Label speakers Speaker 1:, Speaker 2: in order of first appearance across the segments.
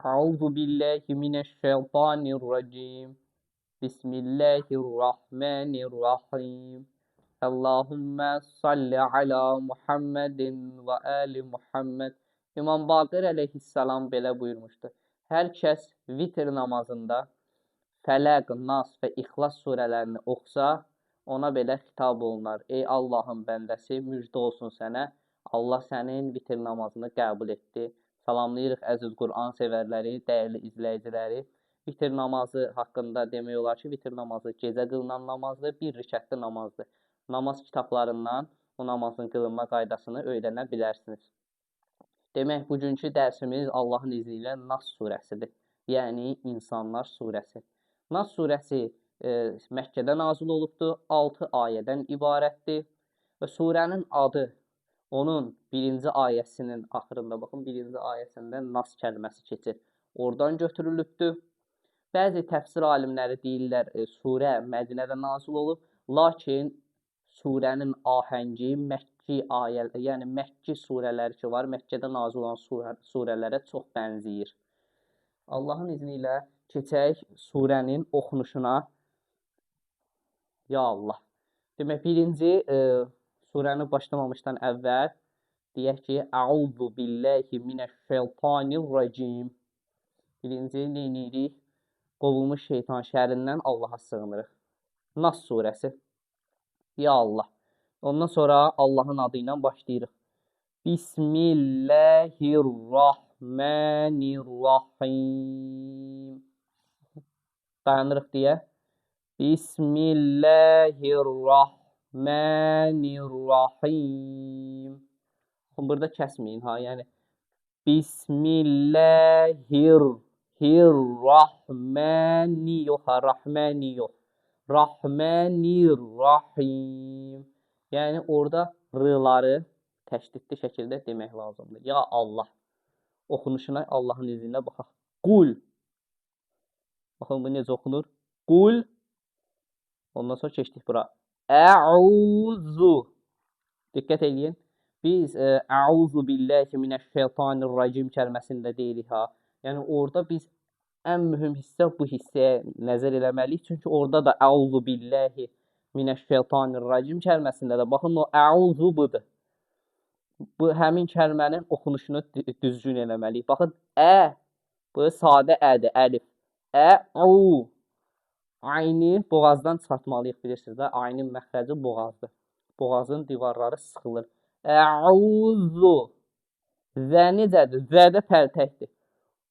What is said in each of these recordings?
Speaker 1: Euzu billahi mineşşeytanirracim. Bismillahirrahmanirrahim. Allahümme salli ala Muhammedin ve ali Muhammed. İmam Baqir əleyhissalam belə buyurmuşdu. Hər kəs vitr namazında Fələq, Nas və İxlas surələrini oxusa, ona belə xitab olunar. Ey Allahın bəndəsi, müjdə olsun sənə. Allah sənin vitr namazını qəbul etdi. Salamlayırıq əziz Qur'an sevərləri, dəyərli izləyiciləri. Vitr namazı haqqında demək olar ki, vitr namazı gecə qılınan namazdır, bir rükətli namazdır. Namaz kitablarından o namazın qılınma qaydasını öyrənə bilərsiniz. Demək, bugünkü dərsimiz Allahın izni ilə Nas surəsidir. Yəni, İnsanlar surəsi. Nas surəsi Məkkədə nazil olubdur, 6 ayədən ibarətdir və surənin adı onun birinci ayəsinin axırında, baxın, birinci ayəsində Nas kəlməsi keçir. Oradan götürülübdür. Bəzi təfsir alimləri deyirlər, surə Mədinədə nazil olub, lakin surənin ahəngi Məkki ayələr, yəni Məkki surələri ki var, Məkkədə nazil olan surələrə çox bənzəyir. Allahın izni ilə keçək surənin oxunuşuna. Ya Allah. Demək, birinci surəni başlamamışdan əvvəl deyək ki, Əuzu billahi minəşşeytanirracim. Birinci neynirik? Qovulmuş şeytan şərindən Allaha sığınırıq. Nas surəsi. Ya Allah. Ondan sonra Allahın adı ilə başlayırıq. Bismillahirrahmanirrahim. Dayanırıq deyə. Bismillahirrahmanirrahim. Burada kəsməyin ha, yəni Bismillahirrahmanirrahim. Yəni orada r'ları təşdidli şəkildə demək lazımdır. Ya Allah. Oxunuşuna Allahın izni ilə baxaq. Qul. Baxın bu necə oxunur? Qul. Ondan sonra keçdik bura. Əuzu. Diqqət eləyin. Biz Əuzu billahi minəşşeytanirracim kəlməsində deyirik ha. Yəni orada biz ən mühüm hissə bu hissəyə nəzər eləməliyik. Çünki orada da Əuzu billahi minəşşeytanirracim kəlməsində də baxın o Əuzu budur. Bu həmin kəlmənin oxunuşunu düzgün eləməliyik. Baxın bu sadə ədir, əlif. Əu. Ayni boğazdan çıxartmalıyıq, bilirsiniz də. Aynin məxrəci boğazdır. Boğazın divarları sıxılır. Əuzu. Zə necədir? Zədə pərtəkdir.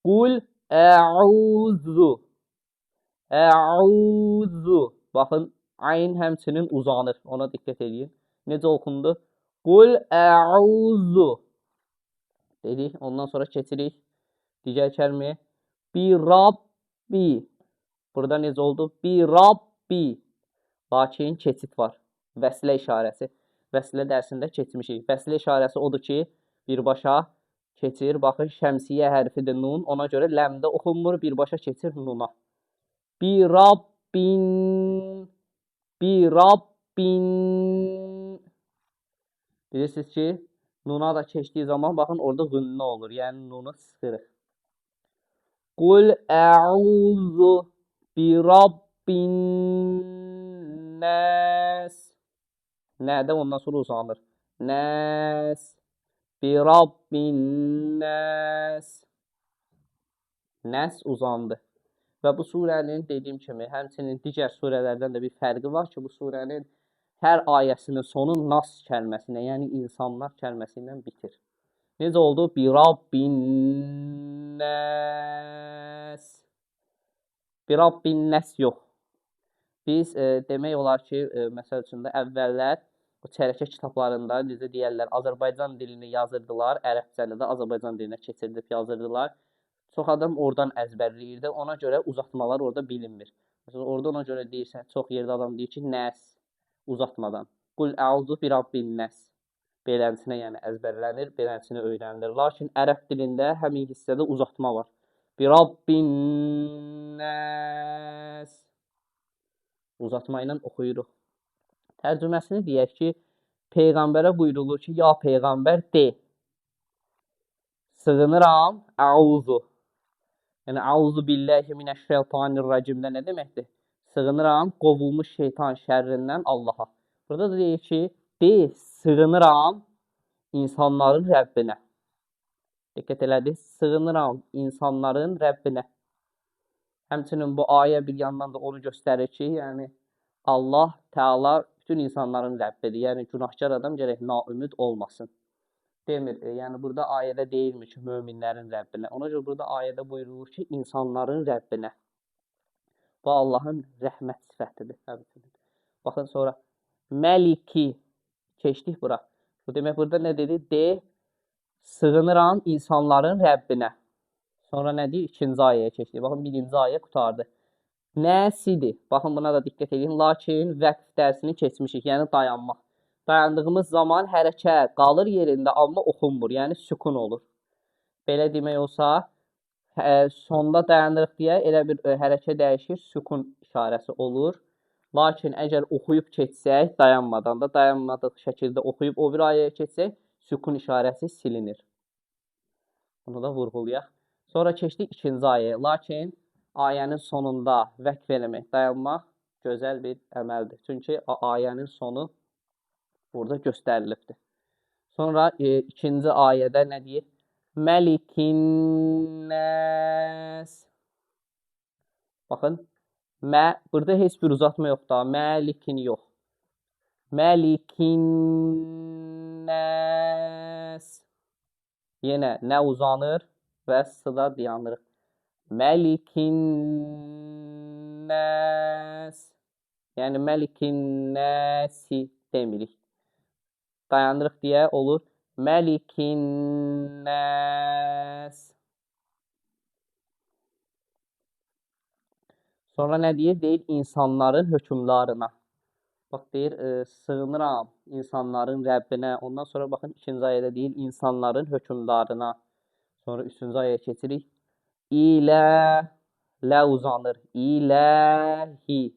Speaker 1: Qul əuzu. Əuzu. Baxın, ayn həmçinin uzanır. Ona diqqət edin. Necə oxundu? Qul əuzu. Dedik, ondan sonra keçirik. Digər kəlməyə. Bi Rabbi. Burada necə oldu? Bi Rabbi. Lakin keçid var. Vəslə işarəsi. Vəslə dərsində keçmişik. Vəslə işarəsi odur ki, birbaşa keçir. Baxın, şəmsiyə hərfidir nun. Ona görə ləmdə oxunmur. Birbaşa keçir nuna. Bi Rabbin. Bi Rabbin. Bilirsiniz ki, nuna da keçdiyi zaman, baxın, orada qünnə olur. Yəni, nunu sıxırıq. Qul əuzu bi Rabbin nəs. Nədə ondan sonra uzanır. Nəs. Bi Rabbin nəs. Nəs uzandı. Və bu surənin dediyim kimi, həmçinin digər surələrdən də bir fərqi var ki, bu surənin hər ayəsinin sonu nas kəlməsinə, yəni insanlar kəlməsi ilə bitir. Necə oldu? Bi Rabbin nəs. Bi Rabbin nəs yox. Biz demək olar ki, məsəl üçün də əvvəllər o çərəkə kitablarında necə deyərlər, Azərbaycan dilini yazırdılar, ərəbcəni də Azərbaycan dilinə keçirdib yazırdılar. Çox adam oradan əzbərləyirdi, ona görə uzatmalar orada bilinmir. Məsələn, orada ona görə deyirsən, çox yerdə adam deyir ki, nəs uzatmadan. Qul əuzu bi Rabbin nəs. Beləsinə yəni əzbərlənir, beləsinə öyrənilir. Lakin ərəb dilində həmin hissədə uzatma var. Bi Rabbin nəs. Uzatma ilə oxuyuruq. Tərcüməsini deyək ki, Peyğəmbərə buyurulur ki, ya Peyğəmbər de. Sığınıram, əuzu. Yəni auzu billahi mineşşeytanirracimdə nə deməkdir? Sığınıram qovulmuş şeytan şərrindən Allaha. Burada da deyir ki, sığınıram insanların Rəbbinə. Diqqət elədik, sığınıram insanların Rəbbinə. Həmçinin bu ayə bir yandan da onu göstərir ki, yəni Allah Teala bütün insanların Rəbbidir. Yəni günahkar adam gərək naümid olmasın. Demir, yəni burada ayədə deyilmir ki, möminlərin Rəbbinə. Ona görə burada ayədə buyurulur ki, insanların Rəbbinə. Bu Allahın rəhmət sifətidir. Həmçinin. Baxın sonra Məliki keçdik bura. Bu demək burada nə dedi? Sığınıram insanların Rəbbinə. Sonra nə deyir? İkinci ayəyə keçdik. Baxın, birinci ayə qutardı. Nəsidir? Baxın, buna da diqqət edin. Lakin vəqf dərsini keçmişik, yəni dayanmaq. Dayandığımız zaman hərəkət qalır yerində, amma oxunmur, yəni sükun olur. Belə demək olsa, sonda dayandırıq deyə elə bir hərəkət dəyişir, sükun işarəsi olur. Lakin əgər oxuyub keçsək, dayanmadan da dayanmadıq şəkildə oxuyub o bir ayəyə keçsək, sükun işarəsi silinir. Bunu da vurğulayaq. Sonra keçdik ikinci ayəyə. Lakin ayənin sonunda vəqf eləmək, dayanmaq gözəl bir əməldir. Çünki ayənin sonu burada göstərilibdir. Sonra ikinci ayədə nə deyir? Məlikinnəs. Baxın, burada heç bir uzatma yox da, məlikin yox. Məlikinnəs. Yenə nə uzanır və sıda dayanırıq. Məlikinnəs. Yəni məlikinnəsi demirik. Dayandırıq deyə olur. Məlikinnəs. Sonra nə deyir? Deyir insanların hökümdarına. Bax deyir, sığınıram insanların Rəbbinə. Ondan sonra baxın ikinci ayədə deyir insanların hökümdarına. Sonra üçüncü ayəyə keçirik. Lə uzanır. İləhi.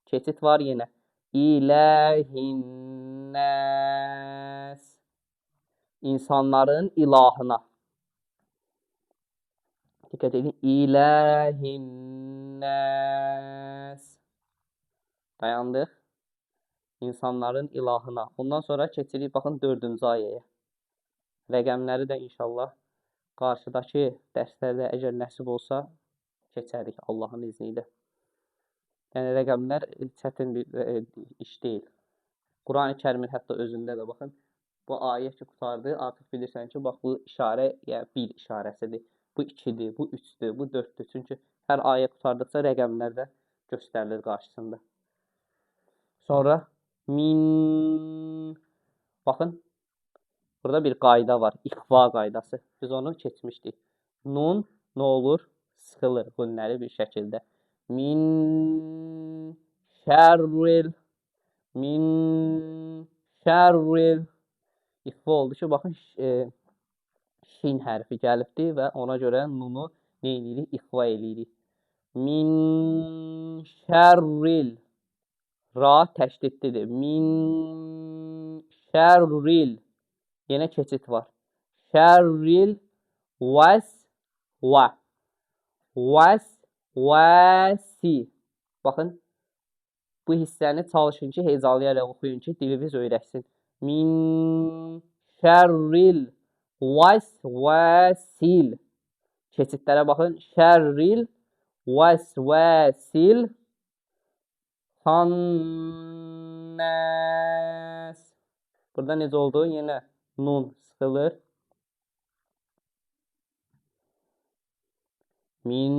Speaker 1: Keçid var yenə. İləhinnəs. İnsanların ilahına. Dikkat edin. İləhinnəs. Dayandıq. İnsanların ilahına. Ondan sonra keçirik, baxın, dördüncü ayəyə. Rəqəmləri də inşallah qarşıdakı dərslərdə əgər nəsib olsa keçərik Allahın izni ilə. Yəni rəqəmlər çətin bir iş deyil. Quran-ı Kərimin hətta özündə də baxın, bu ayə ki qutardı, artıq bilirsən ki, bax bu işarə yəni bir işarəsidir. Bu 2-dir, bu 3-dür, bu 4-dür. Çünki hər ayə qutardıqca rəqəmlər də göstərilir qarşısında. Sonra baxın, burada bir qayda var, ixva qaydası. Biz onu keçmişdik. Nun nə olur? Sıxılır qünnəli bir şəkildə. Min şərril ixva oldu ki, baxın, şin hərfi gəlibdir və ona görə nunu nə edirik? İxva edirik. Min şərril. Ra təşdidlidir. Min şərril. Yenə keçid var. Şərril vəsi. Baxın, bu hissəni çalışın ki, hecalayaraq oxuyun ki, diliniz öyrəşsin. Min şərril vəsil. Keçidlərə baxın. Şərril vəsil xannəs. Burada necə oldu? Yenə nun sıxılır. Min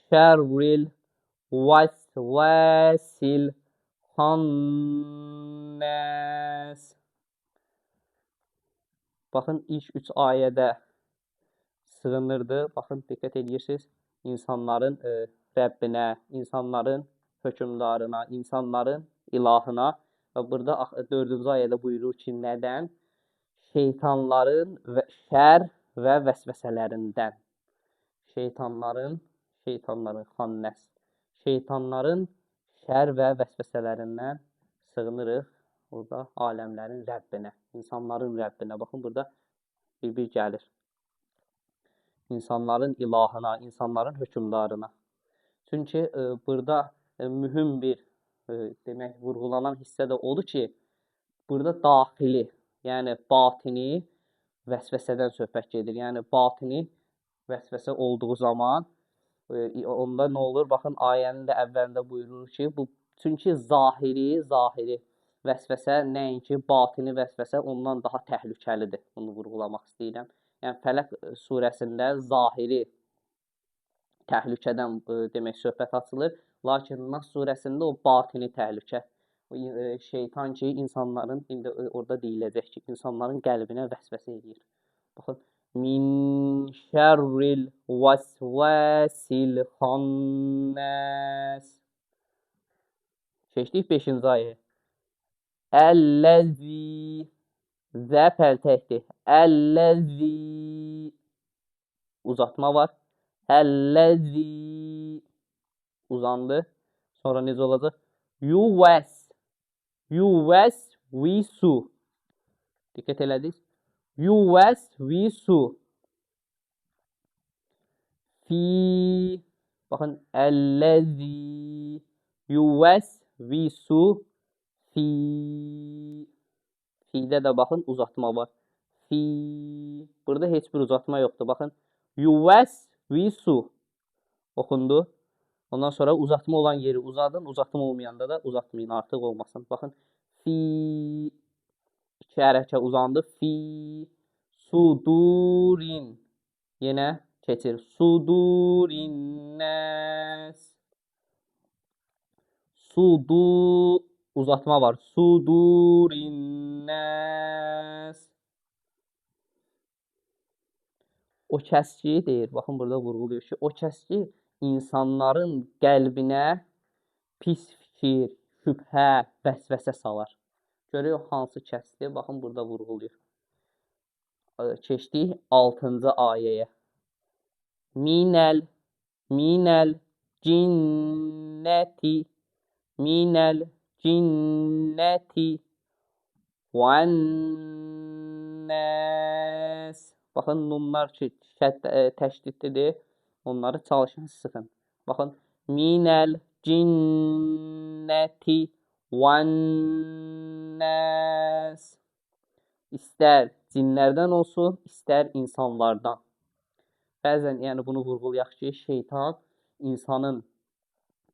Speaker 1: şərril vəsil xannəs. Baxın, ilk 3 ayədə sığınırdı. Baxın, diqqət edirsiniz. İnsanların Rəbbinə, insanların hökümdarına, insanların ilahına. Və burada 4-cü ayədə buyurur ki, nədən? Şeytanların şər və vəsvəsələrindən. Şeytanların xannəs. Şeytanların şər və vəsvəsələrindən sığınırıq. Burada aləmlərin Rəbbinə, insanların Rəbbinə. Baxın, burada bir gəlir. insanların ilahına, insanların hökmdarına. Çünki burada mühüm bir demək vurğulanan hissə də odur ki, burada daxili, yəni batini vəsvəsədən söhbət gedir. Yəni batini vəsvəsə olduğu zaman onda nə olur? Baxın ayənin də əvvəlində buyurur ki, bu çünki zahiri vəsvəsə nəinki batini vəsvəsə ondan daha təhlükəlidir. Bunu vurğulamaq istəyirəm. Yəni Fələq surəsində zahiri təhlükədən demək söhbət açılır. Lakin Nas surəsində o batini təhlükə. Şeytan ki, insanların indi orada deyiləcək ki, insanların qəlbinə vəsvəsə edir. Baxın, min şərril vəsvəsil xannas. Keçdik 5-ci ayə. Əlləzi zə pəltəkdir. Əlləzi uzatma var. Əlləzi uzandı. Sonra necə olacaq? Yuvəsvisu. Diqqət elədik. Yuvəsvisu. Fi. Baxın. Əlləzi yuvəsvisu fi. Fi'də də baxın uzatma var. Fi. Burada heç bir uzatma yoxdur. Baxın. Yuvəsvisu oxundu. Ondan sonra uzatma olan yeri uzadın. Uzatma olmayanda da uzatmayın. Artıq olmasın. Baxın. Fi. İki hərəkə uzandı. Fi. Sudurin. Yenə keçir. Sudurin nəs. Sudu. Uzatma var. Sudurin nəs. O kəski deyir. Baxın burada vurğuluyor ki, o kəski insanların qəlbinə pis fikir, şübhə, vəsvəsə salar. Görək hansı kəsdir? Baxın burada vurğuluyor. Keçdik 6-cı ayəyə. Minəl cinnəti vənnəs. Baxın, nunlar ki, təşdidlidir. Onları çalışın, sıxın. Baxın, minəl cinnəti vənnəs. İstər cinlərdən olsun, istər insanlardan. Bəzən yəni bunu vurğulayaq ki, şeytan insanın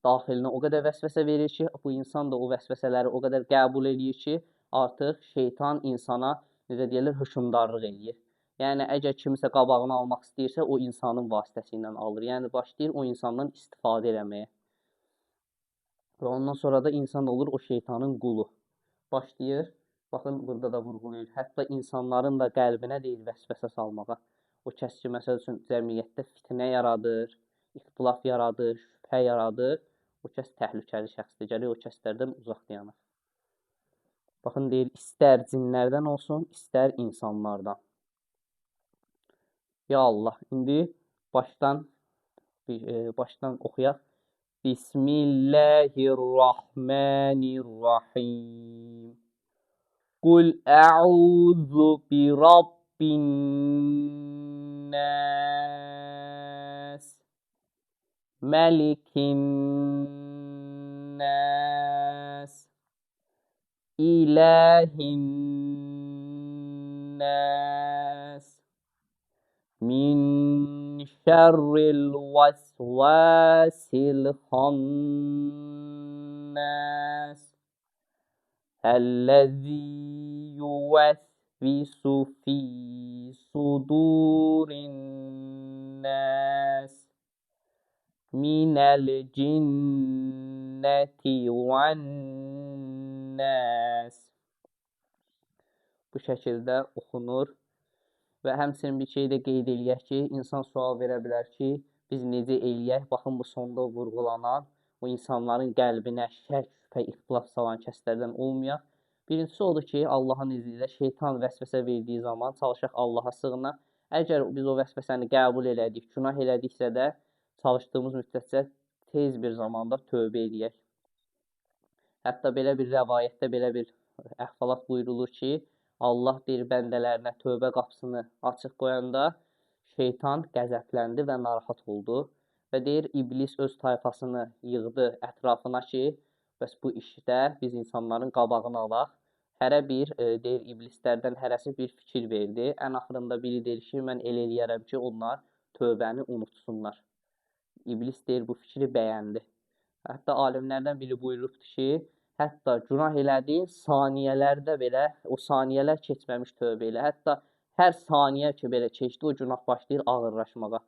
Speaker 1: daxilinə o qədər vəsvəsə verir ki, bu insan da o vəsvəsələri o qədər qəbul edir ki, artıq şeytan insana, necə deyilir, hökmdarlıq edir. Yəni, əgər kimisə qabağını almaq istəyirsə, o insanın vasitəsilə alır. Yəni, başlayır o insandan istifadə eləməyə. Və ondan sonra da insan olur o şeytanın qulu. Başlayır, baxın, burada da vurğulayır, hətta insanların da qəlbinə deyil vəsvəsə salmağa. O kəs ki, məsəl üçün, cəmiyyətdə fitnə yaradır, ixtilaf yaradır, şübhə yaradır. O kəs təhlükəli şəxsdir. Gərək o kəslərdən uzaq dayanır. Baxın, deyir, istər cinlərdən olsun, istər insanlardan. Ya Allah, indi başdan oxuyaq. Bismillahirrahmanirrahim. Qul ə'udhu bi rabbin nas, məlikin nas, ilahin nas, min şərril vəsvəsil xannas, əlləzi yuvəsvisu fi sudurin nas, minəl cinnəti vənnəs. Bu şəkildə oxunur. Və həmçinin bir şey də qeyd eləyək ki, insan sual verə bilər ki, biz necə eləyək? Baxın, bu sonda vurğulanan, o insanların qəlbinə şək, şübhə, ixtilaf salan kəslərdən olmayaq. Birincisi odur ki, Allahın izni ilə şeytan vəsvəsə verdiyi zaman çalışaq Allaha sığınaq. Əgər biz o vəsvəsəni qəbul elədik, günah elədiksə də çalışdığımız müddətcə tez bir zamanda tövbə eləyək. Hətta belə bir rəvayətdə belə bir əhvalat buyurulur ki, Allah deyir bəndələrinə tövbə qapısını açıq qoyanda şeytan qəzəbləndi və narahat oldu və deyir, iblis öz tayfasını yığdı ətrafına ki, bəs bu işdə biz insanların qabağını alaq. Hərə bir, deyir, iblislərdən hərəsi bir fikir verdi. Ən axırında biri deyir ki, mən elə eləyərəm ki, onlar tövbəni unutsunlar. İblis deyir, bu fikri bəyəndi. Hətta alimlərdən biri buyurubdur ki, hətta günah elədiyin saniyələrdə belə, o saniyələr keçməmiş tövbə elə. Hətta hər saniyə ki, belə keçdi, o günah başlayır ağırlaşmağa.